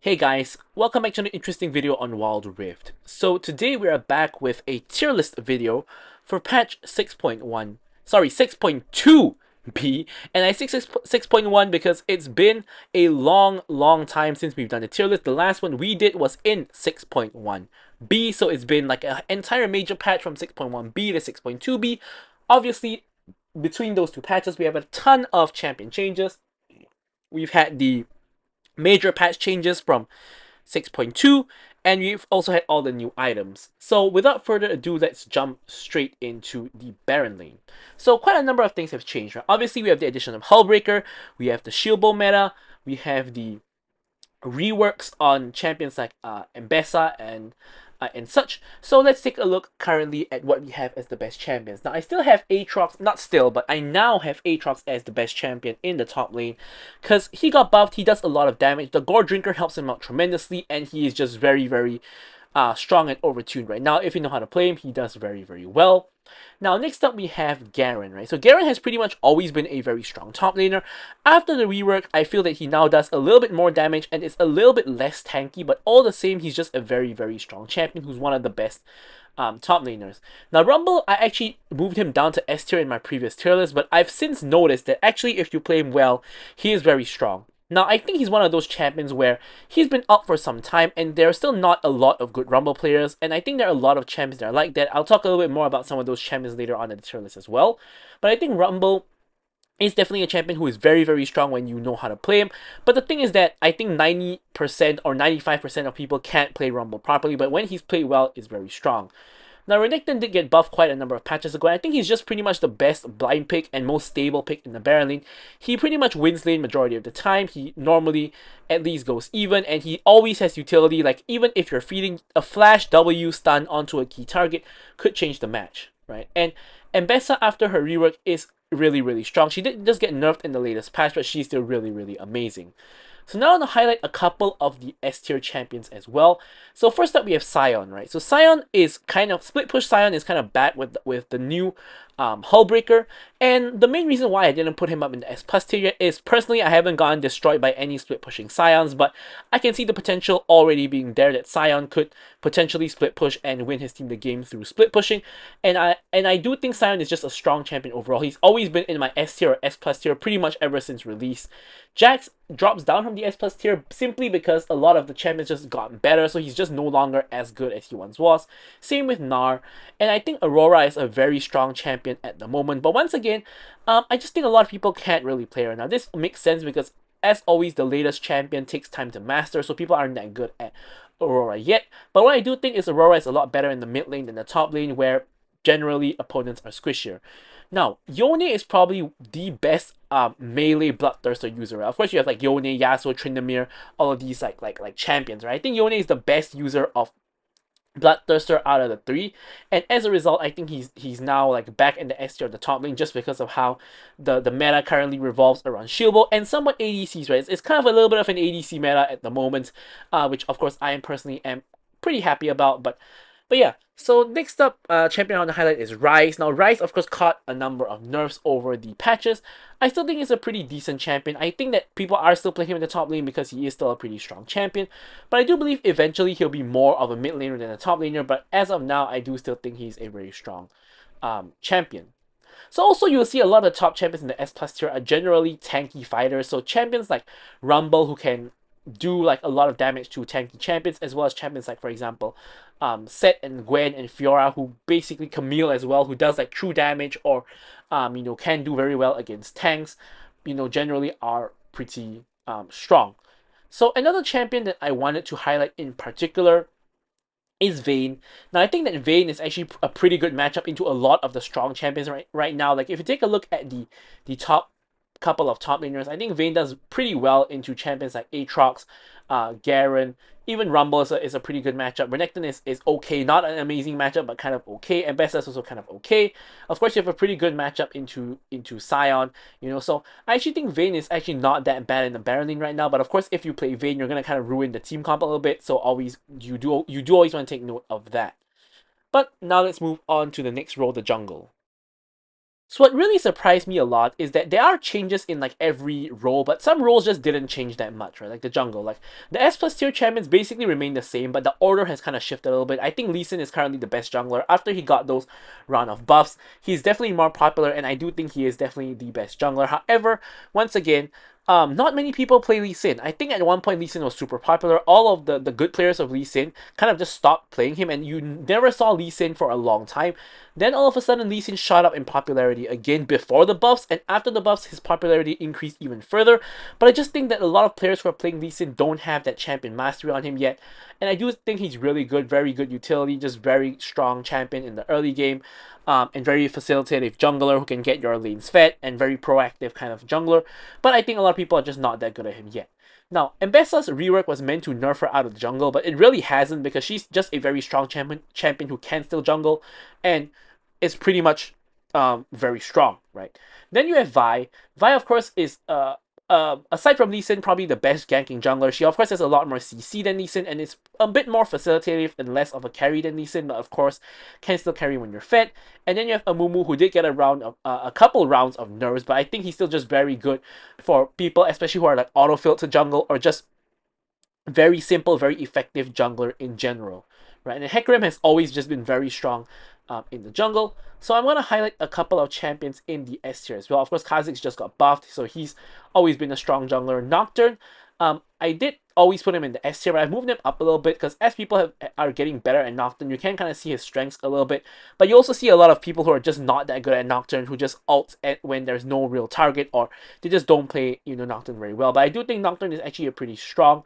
Hey guys, welcome back to an interesting video on Wild Rift. So today we are back with a tier list video for patch 6.1, sorry 6.2b, and I say 6.1 because it's been a long time since we've done a tier list. The last one we did was in 6.1b, so it's been like an entire major patch from 6.1b to 6.2b. Obviously, between those two patches we have a ton of champion changes. We've had the major patch changes from 6.2, and we've also had all the new items. So without further ado, let's jump straight into the Baron lane. So quite a number of things have changed, right? Obviously, we have the addition of Hullbreaker, we have the shield bow meta, we have the reworks on champions like Mbessa and such. So let's take a look currently at what we have as the best champions. Now I still have Aatrox, not still, but I now have Aatrox as the best champion in the top lane because he got buffed. He does a lot of damage. The Gore Drinker helps him out tremendously, and he is just very strong and overtuned right now. If you know how to play him, he does very well. Now, next up we have Garen, right? So Garen has pretty much always been a very strong top laner. After the rework, I feel that he now does a little bit more damage and is a little bit less tanky, but all the same, he's just a very strong champion who's one of the best top laners. Now, Rumble, I actually moved him down to S tier in my previous tier list, but I've since noticed that actually if you play him well, he is very strong. Now, I think he's one of those champions where he's been up for some time and there are still not a lot of good Rumble players, and I think there are a lot of champions that are like that. I'll talk a little bit more about some of those champions later on in the tier list as well. But I think Rumble is definitely a champion who is very strong when you know how to play him. But the thing is that I think 90% or 95% of people can't play Rumble properly, but when he's played well, is very strong. Now, Renekton did get buffed quite a number of patches ago, and I think he's just pretty much the best blind pick and most stable pick in the Baron lane. He pretty much wins lane majority of the time. He normally at least goes even, and he always has utility. Like, even if you're feeding a flash W stun onto a key target, could change the match, right? And Mbessa, after her rework, is really strong. She did just get nerfed in the latest patch, but she's still really amazing. So now I want to highlight a couple of the S tier champions as well. So first up we have Sion, right? So Sion is kind of, split push Sion is kind of bad with the new Hullbreaker. And the main reason why I didn't put him up in the S plus tier yet is personally I haven't gotten destroyed by any split pushing Sions, but I can see the potential already being there that Sion could potentially split push and win his team the game through split pushing. And I do think Sion is just a strong champion overall. He's always been in my S tier or S plus tier pretty much ever since release. Jax drops down from the S plus tier simply because a lot of the champions just gotten better, so he's just no longer as good as he once was. Same with Gnar, and I think Aurora is a very strong champion at the moment. But once again, I just think a lot of people can't really play her. Now this makes sense because as always, the latest champion takes time to master, so people aren't that good at Aurora yet. But what I do think is Aurora is a lot better in the mid lane than the top lane, where generally opponents are squishier. Now, Yone is probably the best melee Bloodthirster user. Of course, you have like Yone, Yasuo, Tryndamere, all of these like champions, right? I think Yone is the best user of Bloodthirster out of the three, and as a result, I think he's now like back in the S tier of the top lane just because of how the meta currently revolves around Shieldbow and somewhat ADCs, right? It's kind of a little bit of an ADC meta at the moment, which of course I am personally pretty happy about, but yeah, so next up, champion I want to highlight is Ryze. Now, Ryze, of course, caught a number of nerfs over the patches. I still think he's a pretty decent champion. I think that people are still playing him in the top lane because he is still a pretty strong champion. But I do believe eventually he'll be more of a mid laner than a top laner. But as of now, I do still think he's a very strong champion. So also you'll see a lot of the top champions in the S plus tier are generally tanky fighters. So champions like Rumble, who can do like a lot of damage to tanky champions, as well as champions like, for example, Sett and Gwen and Fiora, who basically Camille as well, who does like true damage or can do very well against tanks, generally are pretty strong. So another champion that I wanted to highlight in particular is Vayne. Now I think that Vayne is actually a pretty good matchup into a lot of the strong champions right now. Like if you take a look at the top couple of top laners, I think Vayne does pretty well into champions like Aatrox, Garen, even Rumble is a pretty good matchup. Renekton is okay, not an amazing matchup, but kind of okay. And Mbessa is also kind of okay. Of course, you have a pretty good matchup into Sion, So I actually think Vayne is actually not that bad in the Baron lane right now. But of course, if you play Vayne, you're gonna kind of ruin the team comp a little bit. So always you do always want to take note of that. But now let's move on to the next role, the jungle. So what really surprised me a lot is that there are changes in like every role, but some roles just didn't change that much, right? Like the jungle, like the S plus tier champions basically remain the same, but the order has kind of shifted a little bit. I think Lee Sin is currently the best jungler after he got those round of buffs. He's definitely more popular, and I do think he is definitely the best jungler. However, once again, not many people play Lee Sin. I think at one point Lee Sin was super popular. All of the good players of Lee Sin kind of just stopped playing him, and you never saw Lee Sin for a long time. Then all of a sudden, Lee Sin shot up in popularity again before the buffs, and after the buffs, his popularity increased even further. But I just think that a lot of players who are playing Lee Sin don't have that champion mastery on him yet, and I do think he's really good, very good utility, just very strong champion in the early game, and very facilitative jungler who can get your lanes fed, and very proactive kind of jungler. But I think a lot of people are just not that good at him yet. Now, Ambessa's rework was meant to nerf her out of the jungle, but it really hasn't because she's just a very strong champion who can still jungle, and is pretty much very strong, right? Then you have Vi. Vi, of course, is aside from Lee Sin, probably the best ganking jungler. She of course has a lot more CC than Lee Sin, and is a bit more facilitative and less of a carry than Lee Sin, but of course can still carry when you're fed. And then you have Amumu, who did get a couple rounds of nerfs, but I think he's still just very good for people, especially who are like auto-filled to jungle or just very simple, very effective jungler in general, right? And Hecarim has always just been very strong in the jungle. So I'm going to highlight a couple of champions in the S tier as well. Of course, Kha'Zix just got buffed, so he's always been a strong jungler. Nocturne, I did always put him in the S tier, but I've moved him up a little bit because as people are getting better at Nocturne, you can kind of see his strengths a little bit. But you also see a lot of people who are just not that good at Nocturne, who just ult at when there's no real target, or they just don't play, Nocturne very well. But I do think Nocturne is actually a pretty strong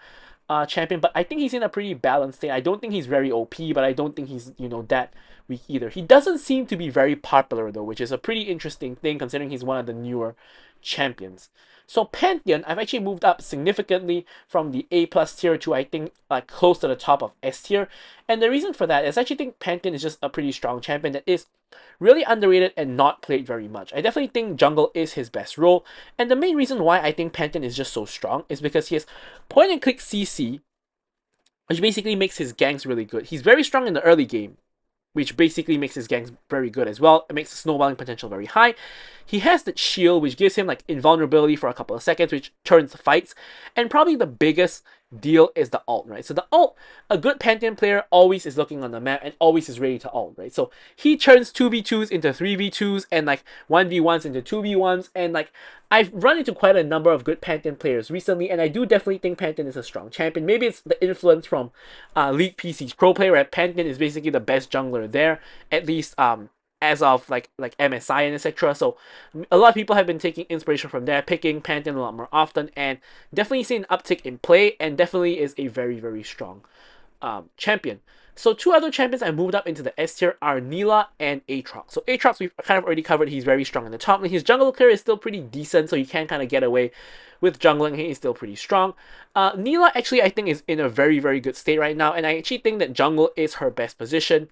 champion, but I think he's in a pretty balanced state. I don't think he's very OP, but I don't think he's, that weak either. He doesn't seem to be very popular though, which is a pretty interesting thing considering he's one of the newer champions. So Pantheon, I've actually moved up significantly from the A plus tier to I think like close to the top of S tier. And the reason for that is I actually think Pantheon is just a pretty strong champion that is really underrated and not played very much. I definitely think jungle is his best role. And the main reason why I think Pantheon is just so strong is because he has point and click CC, which basically makes his ganks really good. He's very strong in the early game, which basically makes his ganks very good as well. It makes the snowballing potential very high. He has that shield, which gives him like invulnerability for a couple of seconds, which turns fights. And probably the biggest deal is the ult, right? So the ult, a good Pantheon player always is looking on the map and always is ready to ult, right? So he turns 2v2s into 3v2s and like 1v1s into 2v1s, and like I've run into quite a number of good Pantheon players recently, and I do definitely think Pantheon is a strong champion. Maybe it's the influence from League PC's pro player, where Pantheon is basically the best jungler there, at least as of like MSI and etc. So a lot of people have been taking inspiration from there, picking Pantheon a lot more often, and definitely seeing an uptick in play, and definitely is a very, very strong champion. So two other champions I moved up into the S tier are Nilah and Aatrox. So Aatrox we've kind of already covered. He's very strong in the top lane. His jungle clear is still pretty decent, so you can kind of get away with jungling. He's still pretty strong. Nilah actually I think is in a very, very good state right now, and I actually think that jungle is her best position.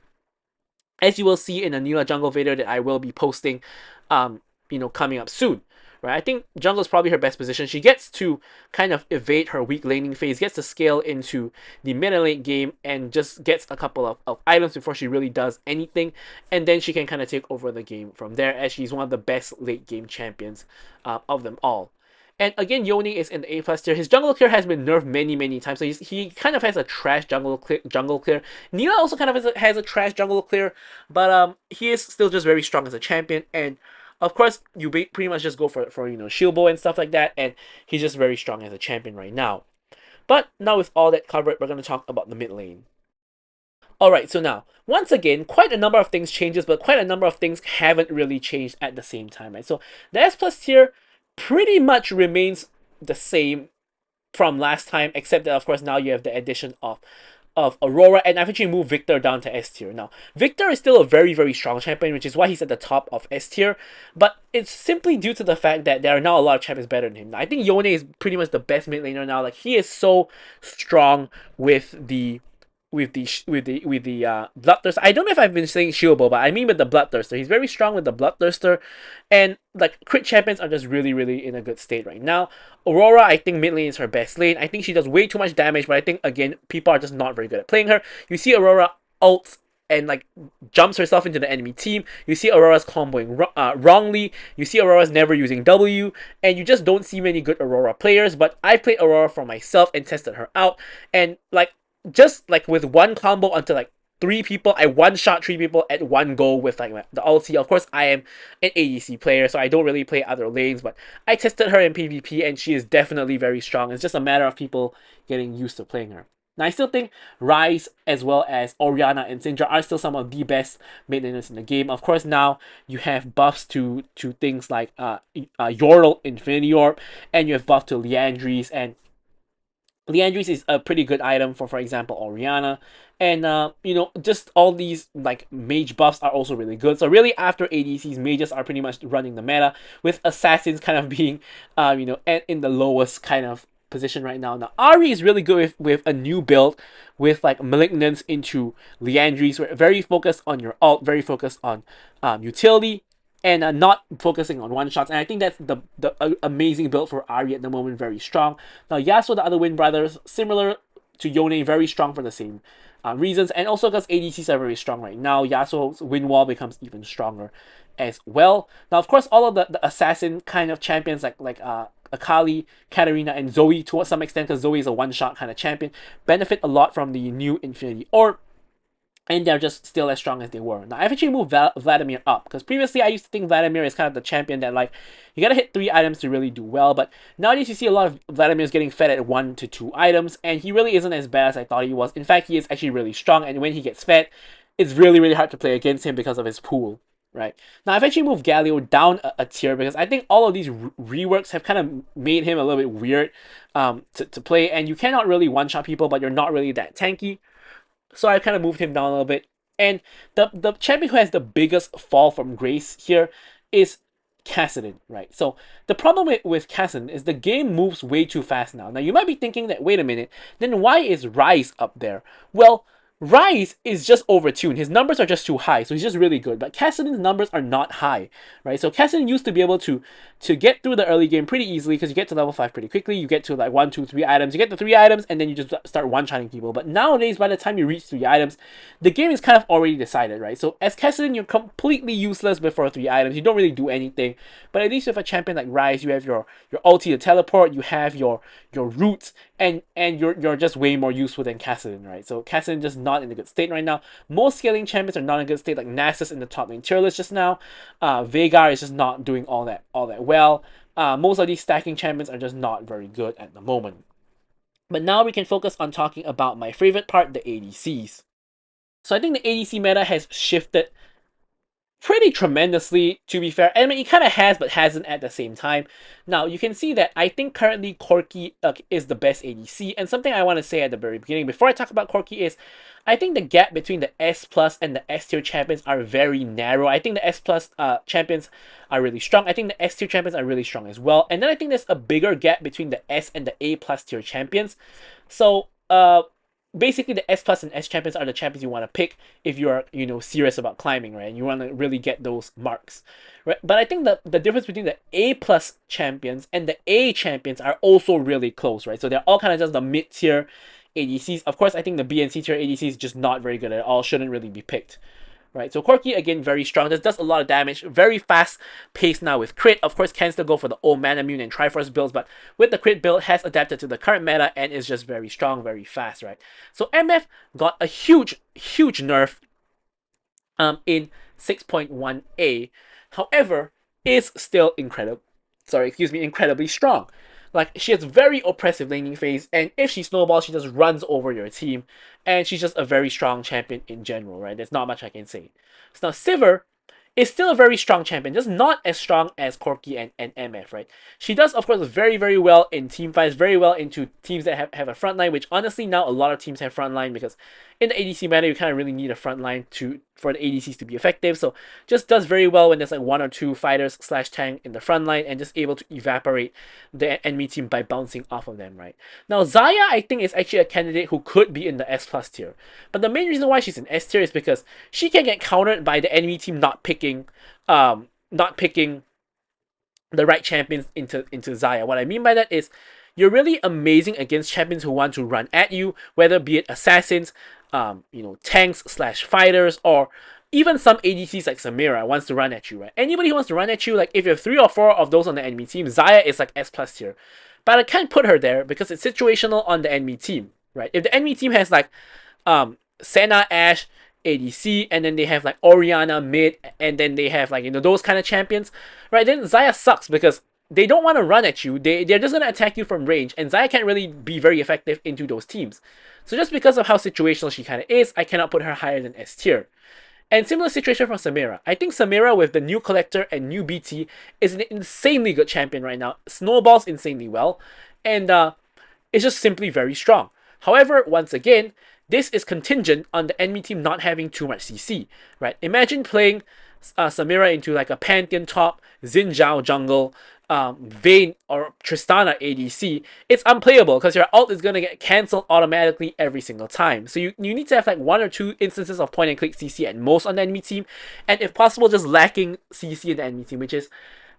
As you will see in a Nilah jungle video that I will be posting, coming up soon. Right, I think jungle is probably her best position. She gets to kind of evade her weak laning phase, gets to scale into the mid and late game, and just gets a couple of items before she really does anything. And then she can kind of take over the game from there, as she's one of the best late game champions of them all. And again, Yone is in the A plus tier. His jungle clear has been nerfed many, many times, so he kind of has a trash jungle clear. Nilah also kind of has a trash jungle clear, but he is still just very strong as a champion. And of course, you pretty much just go for shield bow and stuff like that, and he's just very strong as a champion right now. But now with all that covered, we're going to talk about the mid lane. Alright, so now, once again, quite a number of things changes, but quite a number of things haven't really changed at the same time, right? So the S plus tier pretty much remains the same from last time, except that of course now you have the addition of Aurora, and I've actually moved Victor down to S tier. Now, Victor is still a very, very strong champion, which is why he's at the top of S tier, but it's simply due to the fact that there are now a lot of champions better than him. Now, I think Yone is pretty much the best mid laner now. Like, he is so strong with the Bloodthirster. I don't know if I've been saying Shieldbow, but I mean with the Bloodthirster. He's very strong with the Bloodthirster, and like crit champions are just really, really in a good state right now. Aurora, I think mid lane is her best lane. I think she does way too much damage, but I think again people are just not very good at playing her. You see Aurora ults and like jumps herself into the enemy team. You see Aurora's comboing wrongly. You see Aurora's never using W, and you just don't see many good Aurora players. But I played Aurora for myself and tested her out, and like just like with one combo until like three people, I one shot three people at one go with like the ulti. Of course, I am an ADC player, so I don't really play other lanes, but I tested her in PvP and she is definitely very strong. It's just a matter of people getting used to playing her. Now, I still think Ryze as well as Orianna and Syndra are still some of the best mid laners in the game. Of course, now you have buffs to things like Yordle, Infinity Orb, and you have buff to Liandry's, and Liandry's is a pretty good item for example, Orianna. And, you know, just all these, like, mage buffs are also really good. So really, after ADCs, mages are pretty much running the meta, with assassins kind of being, you know, in the lowest kind of position right now. Now, Ahri is really good with a new build, with, like, Malignance into Liandry's. Very focused on your ult, very focused on utility, and not focusing on one shots. And I think that's the amazing build for Ahri at the moment, very strong. Now, Yasuo, the other Wind Brothers, similar to Yone, very strong for the same reasons, and also because ADCs are very strong right now. Yasuo's Wind Wall becomes even stronger as well. Now, of course, all of the assassin kind of champions like Akali, Katarina, and Zoe, to some extent, because Zoe is a one-shot kind of champion, benefit a lot from the new Infinity Orb, and they're just still as strong as they were. Now, I've actually moved Vladimir up, because previously I used to think Vladimir is kind of the champion that, like, you gotta hit 3 items to really do well, but nowadays you see a lot of Vladimir's getting fed at 1 to 2 items, and he really isn't as bad as I thought he was. In fact, he is actually really strong, and when he gets fed, it's really, really hard to play against him because of his pool, right? Now, I've actually moved Galio down a tier, because I think all of these reworks have kind of made him a little bit weird to play, and you cannot really one-shot people, but you're not really that tanky. So I kind of moved him down a little bit. And the champion who has the biggest fall from grace here is Kassadin, right? So the problem with Kassadin is the game moves way too fast now. Now you might be thinking that, wait a minute, then why is Ryze up there? Well, Ryze is just overtuned. His numbers are just too high, so he's just really good. But Kassadin's numbers are not high, right? So Kassadin used to be able to get through the early game pretty easily, because you get to level 5 pretty quickly. You get to like 1, 2, 3 items. You get the 3 items, and then you just start one-shotting people. But nowadays, by the time you reach 3 items, the game is kind of already decided, right? So as Kassadin, you're completely useless before 3 items. You don't really do anything. But at least with a champion like Ryze, you have your ulti to teleport. You have your roots, and you're just way more useful than Kassadin, right? So Kassadin just not in a good state right now. Most scaling champions are not in a good state, like Nasus in the top lane tier list just now. Veigar is just not doing all that well. Most of these stacking champions are just not very good at the moment. But now we can focus on talking about my favorite part, the ADCs. So I think the ADC meta has shifted pretty tremendously, to be fair. I mean, it kind of has, but hasn't at the same time. Now, you can see that I think currently Corki is the best ADC, and something I want to say at the very beginning, before I talk about Corki, is I think the gap between the S plus and the S tier champions are very narrow. I think the S plus champions are really strong. I think the S tier champions are really strong as well. And then I think there's a bigger gap between the S and the A plus tier champions. So, basically the S plus and S champions are the champions you want to pick if you're, you know, serious about climbing, right? And you want to really get those marks, right? But I think the difference between the A plus champions and the A champions are also really close, right? So they're all kind of just the mid-tier ADCs. Of course, I think the B and C tier ADCs just not very good at all, shouldn't really be picked. Right, so Corki, again, very strong. This does a lot of damage. Very fast pace now with crit. Of course, can still go for the old Manamune and Triforce builds, but with the crit build, has adapted to the current meta and is just very strong, very fast, right? So MF got a huge nerf in 6.1a. However, is still incredibly strong. Like, she has very oppressive laning phase, and if she snowballs, she just runs over your team, and she's just a very strong champion in general, right? There's not much I can say. So now Sivir is still a very strong champion, just not as strong as Corki and MF, right? She does, of course, very, very well in team fights, very well into teams that have a front line, which honestly now a lot of teams have front line, because in the ADC meta, you kind of really need a front line for the ADCs to be effective. So just does very well when there's like 1 or 2 fighters / tank in the front line, and just able to evaporate the enemy team by bouncing off of them, right? Now Xayah, I think, is actually a candidate who could be in the S plus tier. But the main reason why she's in S tier is because she can get countered by the enemy team not picking the right champions into Xayah. What I mean by that is, you're really amazing against champions who want to run at you, whether be it assassins, tanks slash fighters, or even some ADCs like Samira wants to run at you, right? Anybody who wants to run at you, like if you have 3 or 4 of those on the enemy team, Xayah is like S plus tier. But I can't put her there because it's situational on the enemy team, right? If the enemy team has like Senna, Ashe, ADC, and then they have like Orianna mid, and then they have like those kind of champions, right? Then Xayah sucks because they don't want to run at you. They're just gonna attack you from range, and Xayah can't really be very effective into those teams. So just because of how situational she kind of is, I cannot put her higher than S tier. And similar situation for Samira. I think Samira with the new collector and new BT is an insanely good champion right now. Snowballs insanely well, and it's just simply very strong. However, once again, this is contingent on the enemy team not having too much CC, right? Imagine playing Samira into like a Pantheon top, Xin Zhao jungle, Vayne or Tristana ADC. It's unplayable because your ult is going to get cancelled automatically every single time. So you need to have like 1 or 2 instances of point and click CC at most on the enemy team, and if possible just lacking CC in the enemy team, which is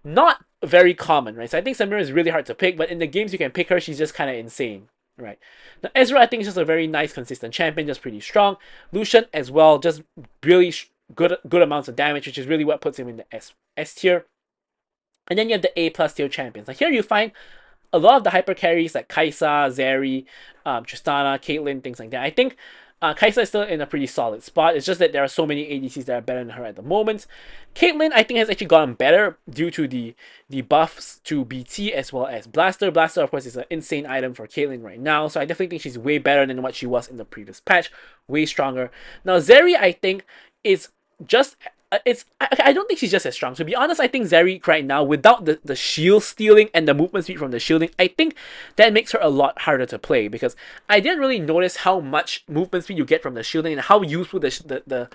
not very common, right? So I think Samira is really hard to pick, but in the games you can pick her, she's just kind of insane, right? Now Ezreal I think is just a very nice consistent champion, just pretty strong. Lucian as well, just really good amounts of damage, which is really what puts him in the S tier. And then you have the A plus tier champions. Like here you find a lot of the hyper carries like Kai'Sa, Zeri, Tristana, Caitlyn, things like that. I think Kai'Sa is still in a pretty solid spot. It's just that there are so many ADCs that are better than her at the moment. Caitlyn, I think, has actually gotten better due to the buffs to BT as well as Blaster. Blaster, of course, is an insane item for Caitlyn right now, so I definitely think she's way better than what she was in the previous patch. Way stronger. Now, Zeri, I think, is just I don't think she's just as strong. To be honest, I think Zeri right now, without the shield stealing and the movement speed from the shielding, I think that makes her a lot harder to play, because I didn't really notice how much movement speed you get from the shielding and how useful the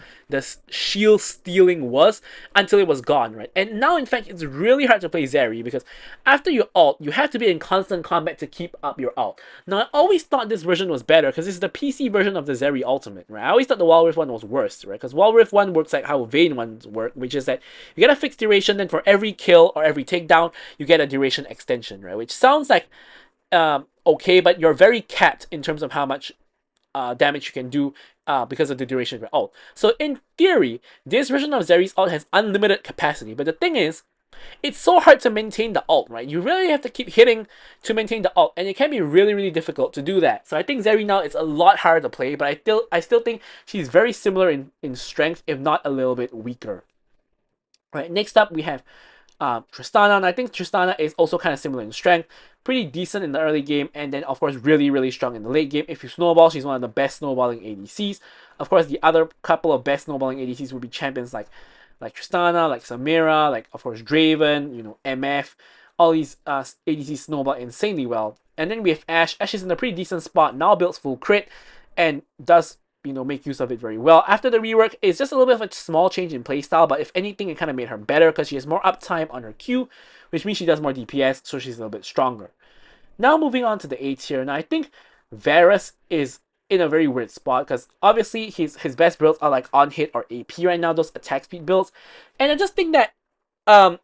shield stealing was until it was gone, right? And now, in fact, it's really hard to play Zeri because after you ult, you have to be in constant combat to keep up your ult. Now, I always thought this version was better because this is the PC version of the Zeri ultimate, right? I always thought the Wild Rift one was worse, right? Because Wild Rift 1 works like how Vayne 1 work, which is that you get a fixed duration, then for every kill or every takedown, you get a duration extension, right? Which sounds like okay, but you're very capped in terms of how much damage you can do because of the duration of your ult. So in theory, this version of Zeri's ult has unlimited capacity, but the thing is, it's so hard to maintain the ult, right? You really have to keep hitting to maintain the ult, and it can be really, really difficult to do that. So I think Zeri now is a lot harder to play, but I still think she's very similar in strength, if not a little bit weaker. Right, next up we have Tristana, and I think Tristana is also kind of similar in strength, pretty decent in the early game, and then of course really, really strong in the late game. If you snowball, she's one of the best snowballing ADCs. Of course, the other couple of best snowballing ADCs would be champions like Tristana, like Samira, like of course Draven, MF, all these ADCs snowball insanely well. And then we have Ashe. Ashe is in a pretty decent spot, now builds full crit, and does make use of it very well. After the rework, it's just a little bit of a small change in playstyle, but if anything, it kind of made her better because she has more uptime on her Q, which means she does more DPS, so she's a little bit stronger. Now moving on to the A tier. Now I think Varus is in a very weird spot because obviously his best builds are like on hit or AP right now, those attack speed builds, and I just think that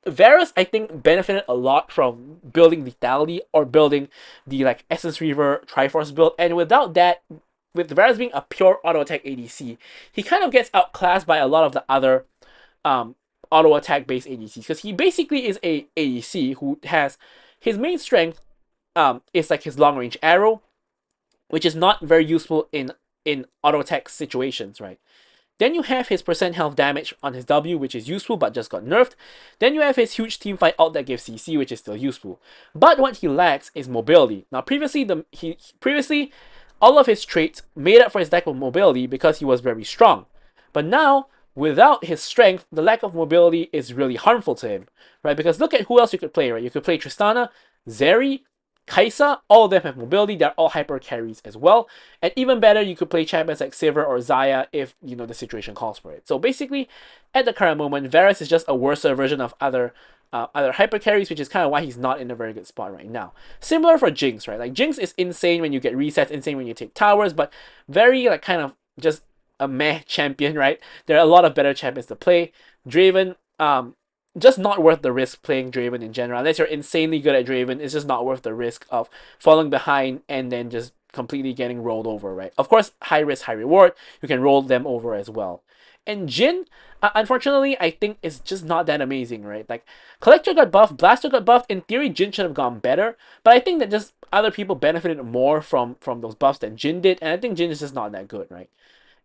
Varus I think benefited a lot from building lethality or building the like Essence Reaver Triforce build, and without that, with Varus being a pure auto attack ADC, he kind of gets outclassed by a lot of the other auto attack based ADCs, because he basically is a ADC who has his main strength is like his long range arrow, which is not very useful in auto attack situations, right? Then you have his percent health damage on his W, which is useful but just got nerfed. Then you have his huge teamfight ult that gives CC, which is still useful. But what he lacks is mobility. Now previously all of his traits made up for his lack of mobility because he was very strong. But now, without his strength, the lack of mobility is really harmful to him, right? Because look at who else you could play, right? You could play Tristana, Zeri, Kai'Sa, all of them have mobility, they're all hyper carries as well. And even better, you could play champions like Sivir or Xayah if, the situation calls for it. So basically, at the current moment, Varus is just a worse version of other hyper carries, which is kind of why he's not in a very good spot right now. Similar for Jinx, right? Like Jinx is insane when you get resets, insane when you take towers, but very like kind of just a meh champion, right? There are a lot of better champions to play. Draven, just not worth the risk playing Draven in general. Unless you're insanely good at Draven, it's just not worth the risk of falling behind and then just completely getting rolled over, right? Of course, high risk, high reward. You can roll them over as well. And Jin, unfortunately, I think is just not that amazing, right? Like, Collector got buffed, Blaster got buffed. In theory, Jin should have gone better, but I think that just other people benefited more from those buffs than Jin did, and I think Jin is just not that good, right?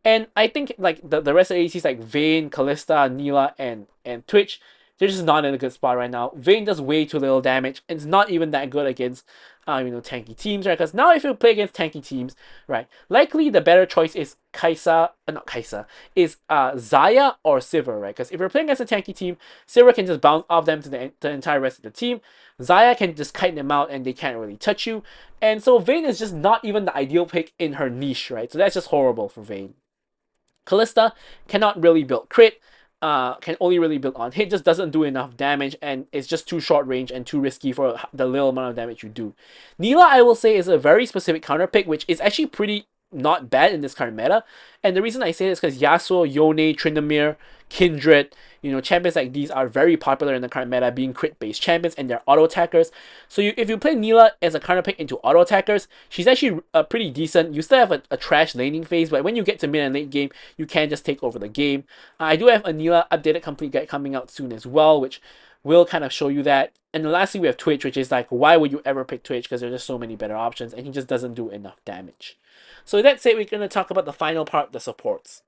And I think like the rest of the ADCs like Vayne, Callista, Neela, and Twitch, they're just not in a good spot right now. Vayne does way too little damage, and it's not even that good against tanky teams, right? Because now if you play against tanky teams, right, likely the better choice is not Kaisa, is Xayah or Sivir, right? Because if you're playing against a tanky team, Sivir can just bounce off them to the entire rest of the team. Xayah can just kite them out and they can't really touch you. And so Vayne is just not even the ideal pick in her niche, right? So that's just horrible for Vayne. Callista cannot really build crit, can only really build on hit, just doesn't do enough damage, and it's just too short range and too risky for the little amount of damage you do. Neela, I will say, is a very specific counter pick, which is actually pretty not bad in this current meta. And the reason I say this is because Yasuo, Yone, Tryndamere, Kindred, champions like these are very popular in the current meta, being crit-based champions, and they're auto attackers. So if you play Neela as a counter pick into auto attackers, she's actually pretty decent. You still have a trash laning phase, but when you get to mid and late game, you can just take over the game. I do have a Neela updated complete guide coming out soon as well, which will kind of show you that. And then lastly, we have Twitch, which is like, why would you ever pick Twitch? Because there's just so many better options, and he just doesn't do enough damage. So with that said, we're going to talk about the final part, the supports.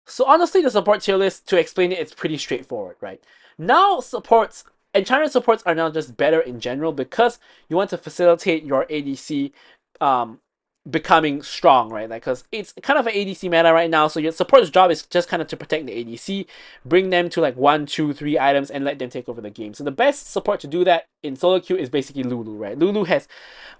So honestly, the support tier list, to explain it, it's pretty straightforward, right? Now enchanted supports are now just better in general because you want to facilitate your ADC becoming strong, right? Like, because it's kind of an ADC meta right now, so your support's job is just kind of to protect the ADC, bring them to like 1, 2, 3 items, and let them take over the game. So the best support to do that in solo queue is basically Lulu, right? Lulu has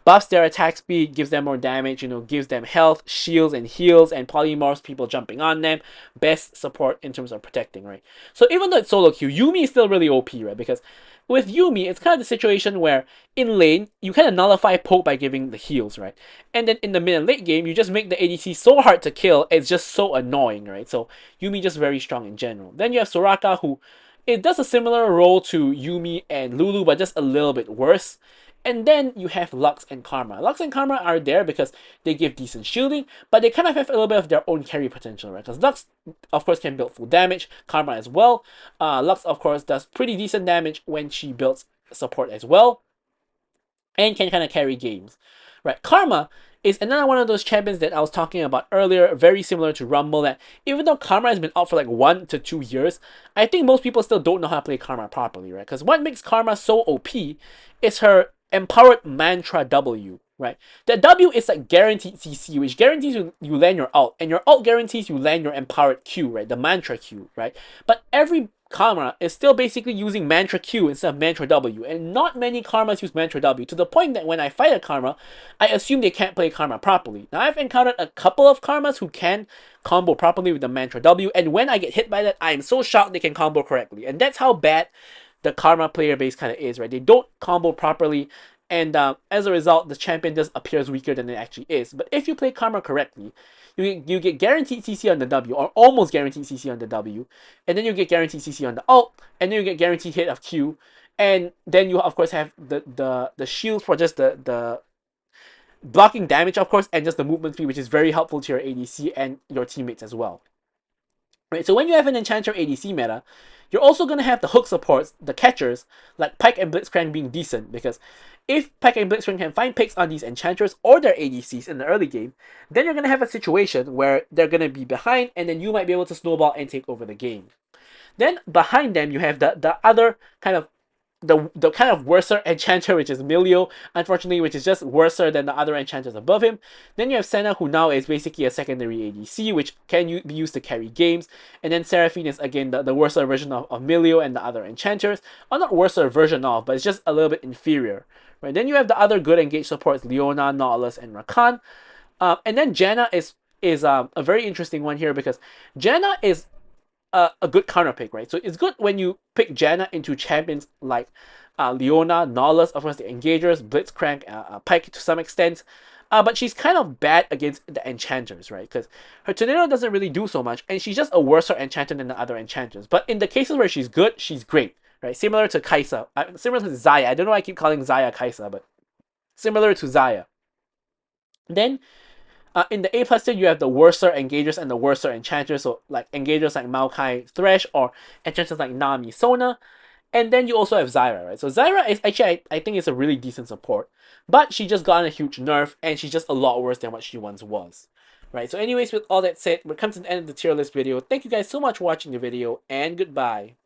buffs their attack speed, gives them more damage, gives them health, shields, and heals, and polymorphs, people jumping on them. Best support in terms of protecting, right? So even though it's solo queue, Yuumi is still really OP, right? Because with Yuumi, it's kind of the situation where in lane, you kind of nullify poke by giving the heals, right? And then in the mid and late game, you just make the ADC so hard to kill, it's just so annoying, right? So Yuumi just very strong in general. Then you have Soraka, who it does a similar role to Yuumi and Lulu, but just a little bit worse. And then you have Lux and Karma. Lux and Karma are there because they give decent shielding, but they kind of have a little bit of their own carry potential, right? Because Lux, of course, can build full damage, Karma as well. Lux, of course, does pretty decent damage when she builds support as well, and can kind of carry games, right? Karma is another one of those champions that I was talking about earlier, very similar to Rumble, that even though Karma has been out for like 1 to 2 years, I think most people still don't know how to play Karma properly, right? Because what makes Karma so OP is her empowered mantra W, right? The W is like guaranteed CC, which guarantees you land your ult, and your ult guarantees you land your empowered Q, right? The mantra Q, right? But every Karma is still basically using mantra Q instead of mantra W, and not many Karmas use mantra W, to the point that when I fight a Karma, I assume they can't play Karma properly. Now I've encountered a couple of Karmas who can combo properly with the mantra W, and when I get hit by that, I am so shocked they can combo correctly, and that's how bad the Karma player base kind of is, right? They don't combo properly, and as a result, the champion just appears weaker than it actually is. But if you play Karma correctly, you get guaranteed CC on the W, or almost guaranteed CC on the W, and then you get guaranteed CC on the ult, and then you get guaranteed hit of Q, and then you of course have the shield for just the blocking damage, of course, and just the movement speed, which is very helpful to your ADC and your teammates as well. Right, so when you have an Enchanter ADC meta, you're also going to have the hook supports, the catchers, like Pyke and Blitzcrank being decent, because if Pyke and Blitzcrank can find picks on these Enchanters or their ADCs in the early game, then you're going to have a situation where they're going to be behind, and then you might be able to snowball and take over the game. Then behind them, you have the other kind of the kind of worser enchanter, which is Milio, unfortunately, which is just worser than the other enchanters above him. Then you have Senna, who now is basically a secondary ADC, which can be used to carry games. And then Seraphine is again the worser version of Milio and the other enchanters. Or not worser version of, but it's just a little bit inferior. Right? Then you have the other good engaged supports, Leona, Nautilus, and Rakan. And then Janna is a very interesting one here, because Janna is a good counter pick, right? So it's good when you pick Janna into champions like Leona, Nautilus, of course the Engagers, Blitzcrank, Pyke to some extent. But she's kind of bad against the Enchanters, right? Because her tornado doesn't really do so much, and she's just a worser Enchanter than the other Enchanters. But in the cases where she's good, she's great, right? Similar to Kaisa, similar to Xayah. I don't know why I keep calling Xayah Kaisa, but similar to Xayah. Then in the A plus tier, you have the worser engagers and the worser enchanters. So like engagers like Maokai Thresh or enchanters like Nami Sona. And then you also have Zyra, right? So Zyra is actually, I think, is a really decent support, but she just got a huge nerf, and she's just a lot worse than what she once was, right? So anyways, with all that said, we're coming to the end of the tier list video. Thank you guys so much for watching the video, and goodbye.